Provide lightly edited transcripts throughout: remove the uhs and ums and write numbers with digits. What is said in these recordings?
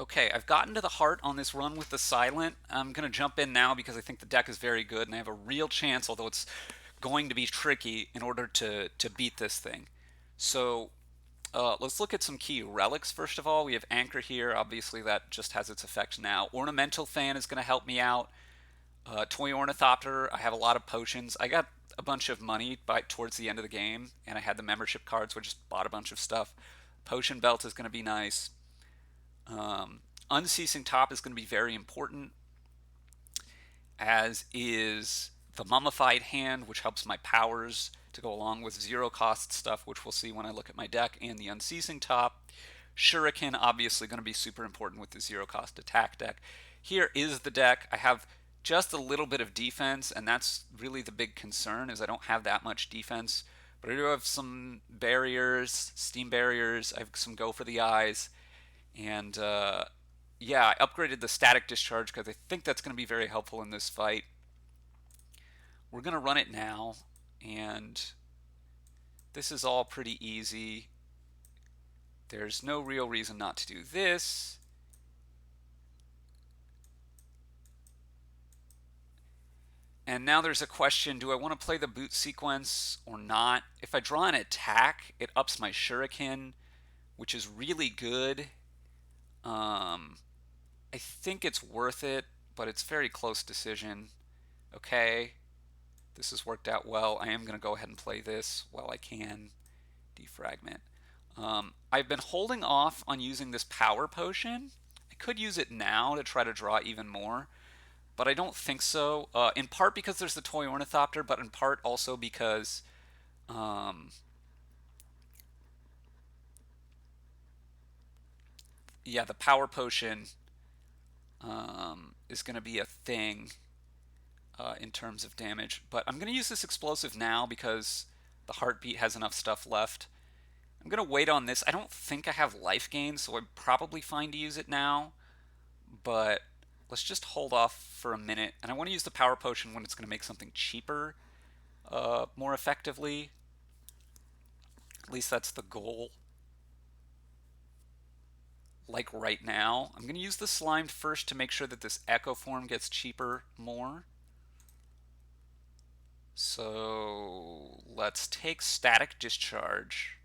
Okay, I've gotten to the heart on this run with the Silent. I'm going to jump in now because I think the deck is very good and I have a real chance, although it's going to be tricky, in order to beat this thing. So let's look at some key relics first of all. We have Anchor here. Obviously, that just has its effect now. Ornamental Fan is going to help me out. Toy Ornithopter, I have a lot of potions. I got a bunch of money towards the end of the game, and I had the membership cards, so I just bought a bunch of stuff. Potion Belt is going to be nice. Unceasing Top is going to be very important, as is the Mummified Hand, which helps my powers to go along with zero cost stuff, which we'll see when I look at my deck, and the Unceasing Top. Shuriken, obviously going to be super important with the zero cost attack deck. Here is the deck. I have just a little bit of defense, and that's really the big concern, is I don't have that much defense. But I do have some barriers, steam barriers. I have some go for the eyes. And yeah, I upgraded the static discharge because I think that's going to be very helpful in this fight. We're going to run it now, and this is all pretty easy. There's no real reason not to do this. And now there's a question, do I want to play the boot sequence or not? If I draw an attack, it ups my shuriken, which is really good. I think it's worth it, but it's a very close decision. Okay, this has worked out well. I am going to go ahead and play this while I can. Defragment. I've been holding off on using this power potion. I could use it now to try to draw even more, but I don't think so. In part because there's the Toy Ornithopter, but in part also because yeah, the power potion is going to be a thing in terms of damage. But I'm going to use this explosive now because the heartbeat has enough stuff left. I'm going to wait on this. I don't think I have life gain, so I'm probably fine to use it now. But let's just hold off for a minute. And I want to use the power potion when it's going to make something cheaper more effectively. At least that's the goal. Like right now. I'm going to use the slimed first to make sure that this echo form gets cheaper more. So let's take static discharge.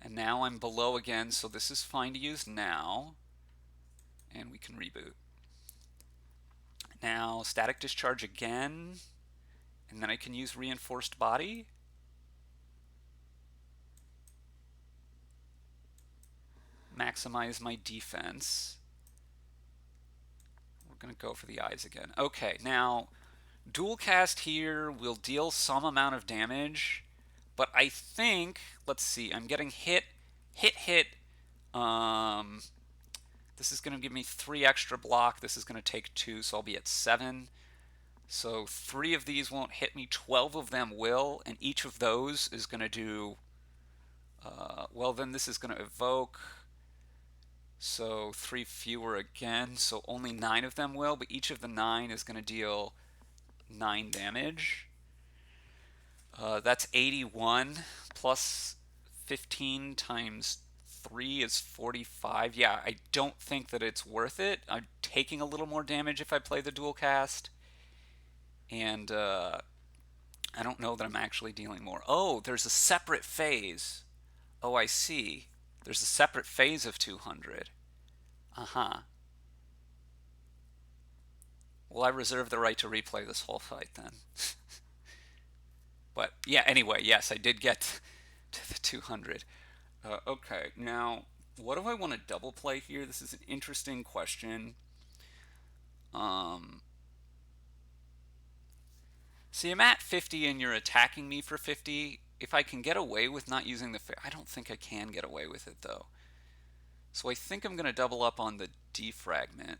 And now I'm below again, so this is fine to use now. And we can reboot. Now static discharge again. And then I can use reinforced body. Maximize my defense. We're going to go for the eyes again. Okay, now dual cast here will deal some amount of damage, but I think, let's see, I'm getting hit, hit. This is going to give me 3 extra block. This is going to take 2, so I'll be at 7. So 3 of these won't hit me. 12 of them will, and each of those is going to do, well, then this is going to evoke. So 3 fewer again, so only 9 of them will, but each of the 9 is going to deal 9 damage. That's 81 plus 15 times 3 is 45. Yeah, I don't think that it's worth it. I'm taking a little more damage if I play the dual cast. And I don't know that I'm actually dealing more. Oh, there's a separate phase. Oh, I see. There's a separate phase of 200. Uh-huh. Well, I reserve the right to replay this whole fight then. But yeah, anyway, yes, I did get to the 200. Okay, now, what do I want to double play here? This is an interesting question. See, I'm at 50 and you're attacking me for 50. If I can get away with not using the... I don't think I can get away with it, though. So I think I'm going to double up on the defragment.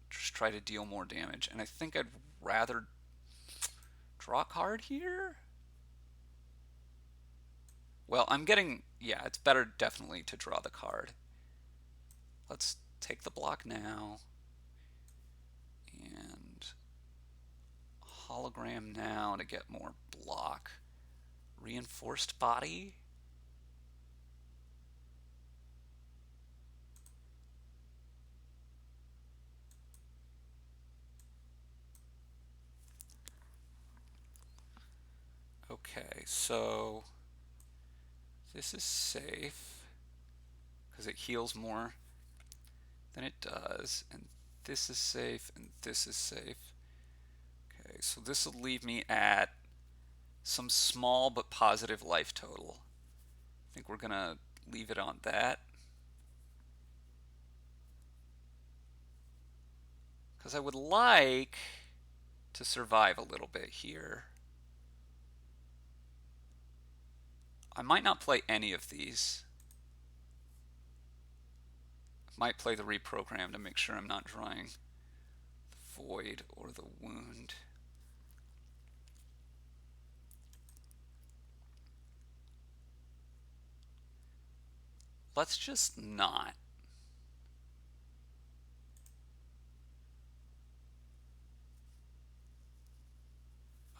Just try to deal more damage. And I think I'd rather draw a card here? Well, I'm getting... Yeah, it's better definitely to draw the card. Let's take the block now. And hologram now to get more block. Reinforced body? Okay, so this is safe because it heals more than it does, and this is safe, and this is safe. Okay, so this will leave me at some small but positive life total. I think we're gonna leave it on that because I would like to survive a little bit here. I might not play any of these. I might play the reprogram to make sure I'm not drawing the void or the wound. Let's just not.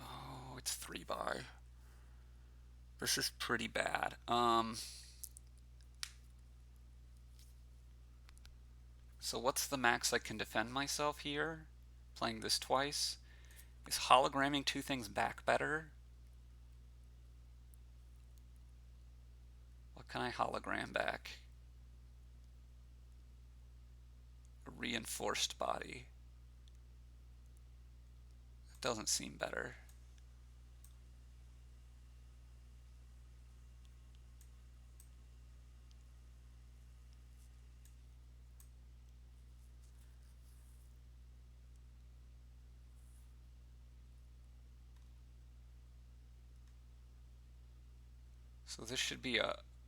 Oh, it's 3 by. This is pretty bad. So what's the max I can defend myself here? Playing this twice? Is hologramming 2 things back better? What can I hologram back? A reinforced body. It doesn't seem better. So this should be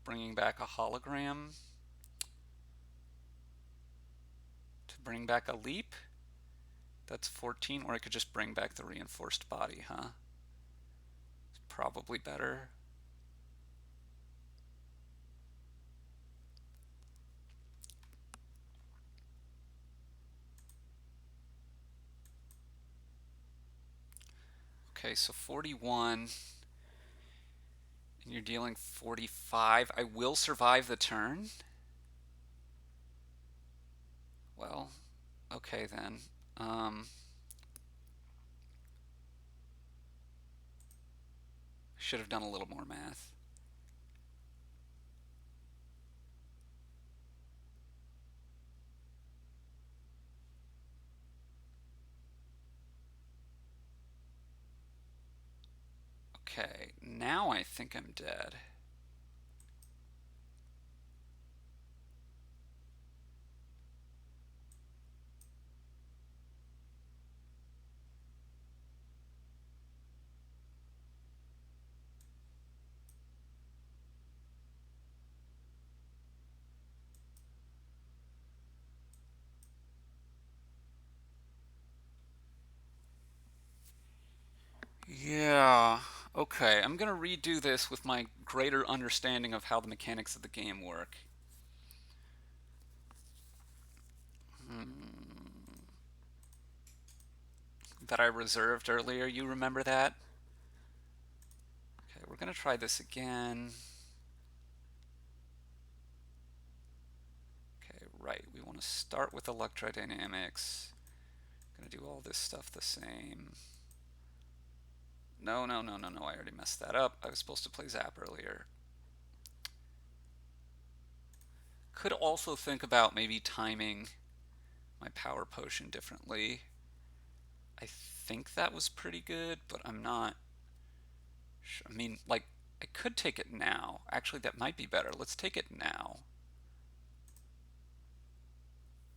bringing back a hologram to bring back a leap. That's 14, or I could just bring back the reinforced body, huh? It's probably better. Okay, so 41, and you're dealing 45. I will survive the turn. Well, okay then. Should have done a little more math. Okay, now I think I'm dead. Yeah, okay, I'm gonna redo this with my greater understanding of how the mechanics of the game work. That I reserved earlier, you remember that? Okay, we're gonna try this again. Okay, right, we want to start with electrodynamics. Gonna do all this stuff the same. No, no, no, no, no, I already messed that up. I was supposed to play Zap earlier. Could also think about maybe timing my power potion differently. I think that was pretty good, but I'm not sure. I mean, like, I could take it now. Actually, that might be better. Let's take it now.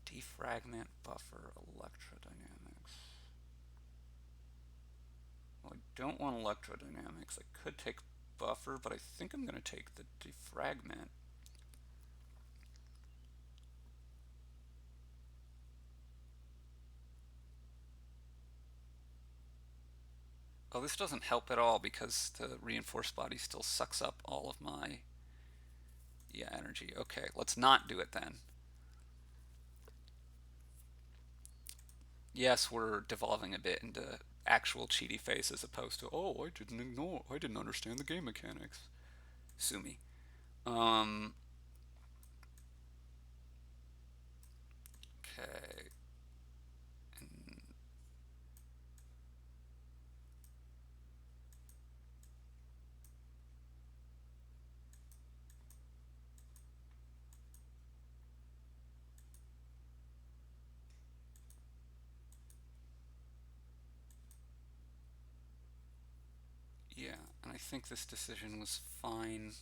Defragment, buffer, electrodynamics. Well, I don't want electrodynamics. I could take buffer, but I think I'm going to take the defragment. Oh, this doesn't help at all because the reinforced body still sucks up all of my energy. Okay, let's not do it then. Yes, we're devolving a bit into actual cheaty face as opposed to, oh, I didn't understand the game mechanics. Sue me. Um, okay. Yeah, and I think this decision was fine.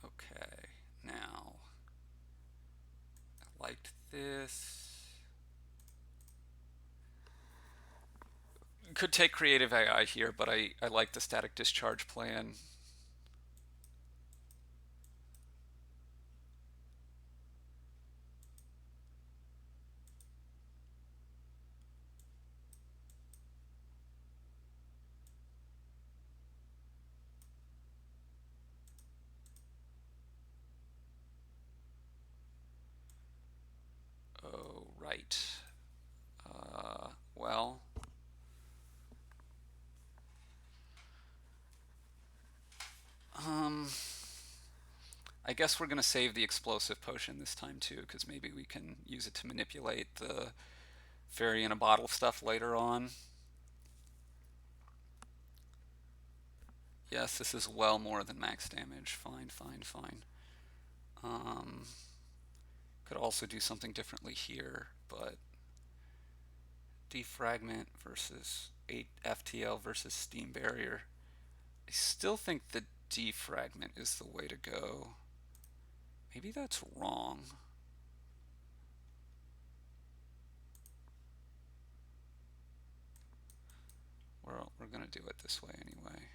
Okay, now I liked this. Could take creative AI here, but I like the static discharge plan. Oh, right. Well, um, I guess we're gonna save the explosive potion this time too, because maybe we can use it to manipulate the fairy in a bottle stuff later on. Yes, this is well more than max damage. Fine, fine, fine. Um, could also do something differently here, but defragment versus 8 FTL versus steam barrier. I still think the defragment is the way to go. Maybe that's wrong. We're gonna do it this way anyway.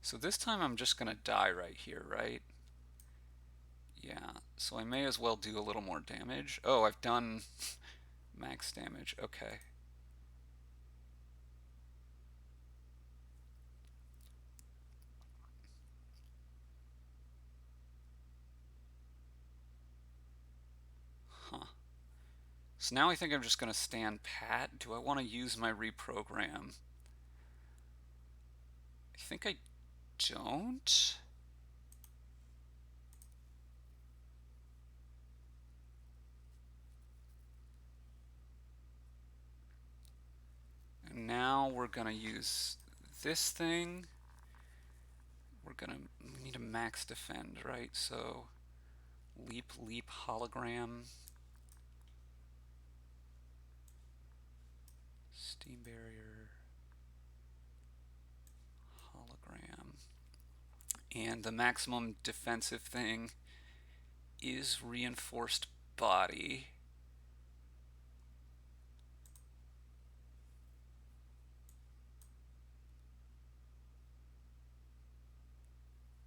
So this time I'm just gonna die right here, right? Yeah, so I may as well do a little more damage. Oh, I've done max damage. Okay. Huh. So now I think I'm just going to stand pat. Do I want to use my reprogram? I think I don't. And now we're going to use this thing. We need a max defend, right? So leap, leap, hologram. Steam barrier. Hologram. And the maximum defensive thing is reinforced body.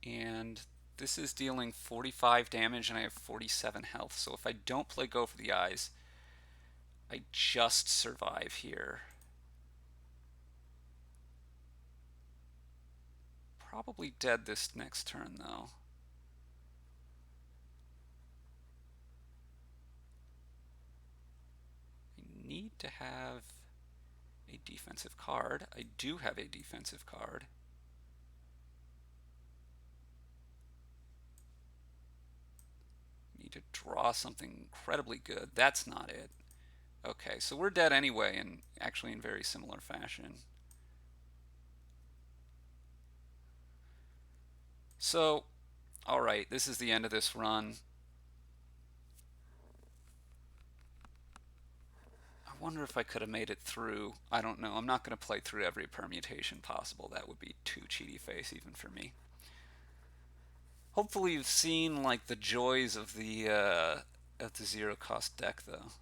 And this is dealing 45 damage and I have 47 health. So if I don't play Go for the Eyes, I just survive here. Probably dead this next turn though. I need to have a defensive card. I do have a defensive card. Need to draw something incredibly good. That's not it. Okay, so we're dead anyway, and actually in very similar fashion. So, alright, this is the end of this run. I wonder if I could have made it through. I don't know. I'm not going to play through every permutation possible. That would be too cheaty face even for me. Hopefully you've seen like the joys of the at the zero cost deck though.